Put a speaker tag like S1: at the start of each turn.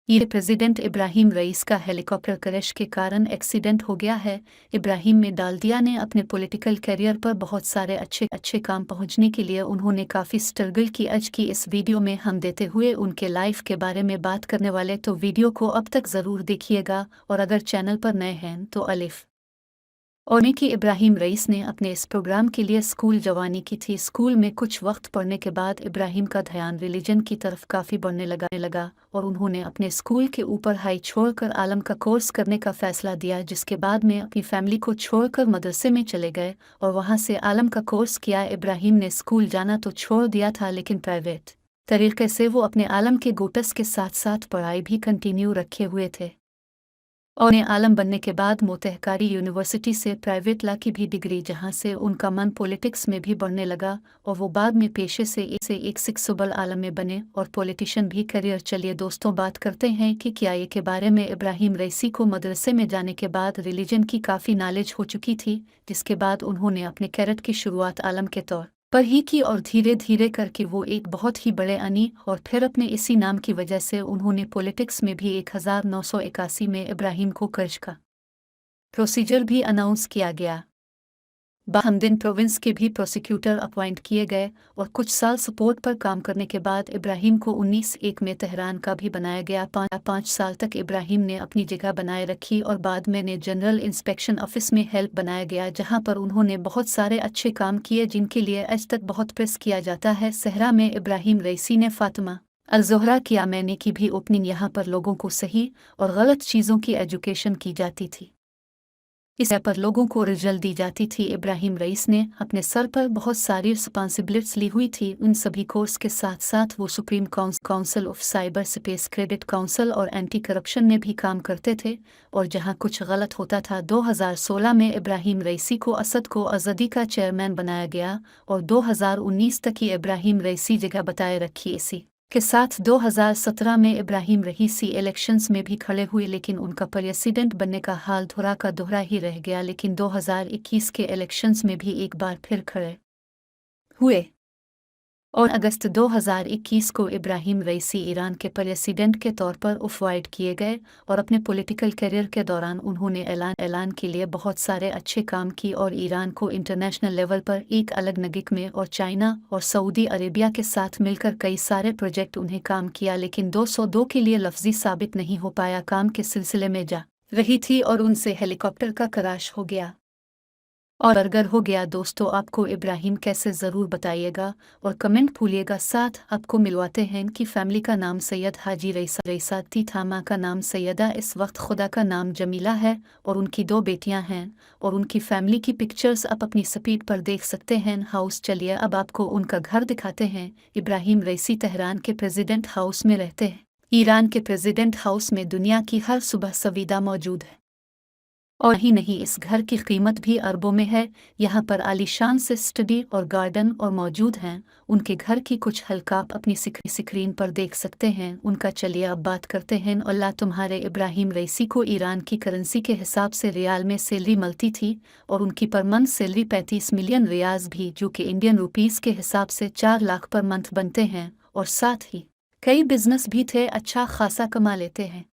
S1: ये president Ibrahim rice का helicopter crash के कारण एक्सीडेंट हो गया है। इब्राहिम में डालदिया ने अपने पॉलिटिकल करियर पर बहुत सारे अच्छे अच्छे काम पहुंचने के लिए उन्होंने काफ़ी स्ट्रगल की। आज की इस वीडियो में हम देते हुए उनके लाइफ के बारे में बात करने वाले, तो वीडियो को अब तक ज़रूर देखिएगा। और अगर चैनल पर नए हैं तो अलिफ और कि इब्राहिम रईस ने अपने इस प्रोग्राम के लिए स्कूल जवानी की थी। स्कूल में कुछ वक्त पढ़ने के बाद इब्राहिम का ध्यान रिलीजन की तरफ काफ़ी बढ़ने लगा और उन्होंने अपने स्कूल के ऊपर हाई छोड़कर आलम का कोर्स करने का फ़ैसला दिया, जिसके बाद में अपनी फैमिली को छोड़कर मदरसे में चले गए और वहाँ से आलम का कोर्स किया। इब्राहिम ने स्कूल जाना तो छोड़ दिया था, लेकिन प्राइवेट तरीके से वो अपने आलम के गोटस के साथ साथ पढ़ाई भी कंटिन्यू रखे हुए थे। और आलम बनने के बाद मोतहकारी यूनिवर्सिटी से प्राइवेट लॉ की भी डिग्री, जहां से उनका मन पॉलिटिक्स में भी बढ़ने लगा और वो बाद में पेशे से एक सक्सेसफुल आलम में बने और पॉलिटिशियन भी करियर। चलिए दोस्तों, बात करते हैं कि क्या ये के बारे में। इब्राहिम रईसी को मदरसे में जाने के बाद रिलीजन की काफ़ी नॉलेज हो चुकी थी, जिसके बाद उन्होंने अपने कैरियर की शुरुआत आलम के तौर पर ही की और धीरे धीरे करके वो एक बहुत ही बड़े अनी, और फिर अपने इसी नाम की वजह से उन्होंने पॉलिटिक्स में भी 1981 में इब्राहिम को कर्ज का प्रोसीजर भी अनाउंस किया गया। हमदिन प्रोविंस के भी प्रोसिक्यूटर अपॉइंट किए गए और कुछ साल सपोर्ट पर काम करने के बाद इब्राहिम को 1901 में तेहरान का भी बनाया गया। 5 साल तक इब्राहिम ने अपनी जगह बनाए रखी और बाद में ने जनरल इंस्पेक्शन ऑफिस में हेल्प बनाया गया, जहां पर उन्होंने बहुत सारे अच्छे काम किए जिनके लिए आज तक बहुत प्रेस किया जाता है। सहरा में इब्राहिम रईसी ने फातिमा अल-ज़ोहरा किया मैंने की भी ओपनिंग। यहाँ पर लोगों को सही और गलत चीज़ों की एजुकेशन की जाती थी, इस पर लोगों को रिजल्ट दी जाती थी। इब्राहिम रईस ने अपने सर पर बहुत सारी रिस्पॉन्सिबिलिटीज ली हुई थी। उन सभी कोर्स के साथ साथ वो supreme council of cyber space, credit council और एंटी करप्शन में भी काम करते थे। और जहां कुछ गलत होता था, 2016 में इब्राहिम रईसी को असद को आज़ादी का चेयरमैन बनाया गया और 2019 तक ही इब्राहिम रईसी जगह बताए रखी। इसी के साथ 2017 में इब्राहिम रईसी इलेक्शंस में भी खड़े हुए, लेकिन उनका प्रेसिडेंट बनने का हाल धुरा का दोहरा ही रह गया। लेकिन 2021 के इलेक्शंस में भी एक बार फिर खड़े हुए और अगस्त 2021 को इब्राहिम रईसी ईरान के प्रेसिडेंट के तौर पर अफवाइड किए गए और अपने पॉलिटिकल करियर के दौरान उन्होंने ऐलान के लिए बहुत सारे अच्छे काम किए और ईरान को इंटरनेशनल लेवल पर एक अलग नगिक में और चाइना और सऊदी अरेबिया के साथ मिलकर कई सारे प्रोजेक्ट उन्हें काम किया, लेकिन 202 के लिए लफ्जी साबित नहीं हो पाया। काम के सिलसिले में जा रही थी और उनसे हेलीकॉप्टर का क्रैश हो गया और अगर हो गया। दोस्तों, आपको इब्राहिम कैसे ज़रूर बताइएगा और कमेंट भूलिएगा। साथ आपको मिलवाते हैं कि फैमिली का नाम सैयद हाजी रईसा थी था, माँ का नाम सैयदा, इस वक्त खुदा का नाम जमीला है और उनकी 2 बेटियां हैं और उनकी फैमिली की पिक्चर्स आप अपनी स्पीड पर देख सकते हैं। हाउस, चलिए अब आपको उनका घर दिखाते हैं। इब्राहिम रईसी तेहरान के प्रेसिडेंट हाउस में रहते हैं। ईरान के प्रेसिडेंट हाउस में दुनिया की हर सुबह सुविधा मौजूद है और ही नहीं, इस घर की कीमत भी अरबों में है। यहाँ पर आलीशान से स्टडी और गार्डन और मौजूद हैं। उनके घर की कुछ हल्का आप अपनी स्क्रीन पर देख सकते हैं उनका। चलिए अब बात करते हैं। अल्लाह तुम्हारे इब्राहिम रईसी को ईरान की करेंसी के हिसाब से रियाल में सैलरी मिलती थी और उनकी पर मंथ सैलरी 35 मिलियन रियाज भी, जो कि इंडियन रुपीस के हिसाब से 4 लाख पर मंथ बनते हैं। और साथ ही कई बिजनेस भी थे, अच्छा खासा कमा लेते हैं।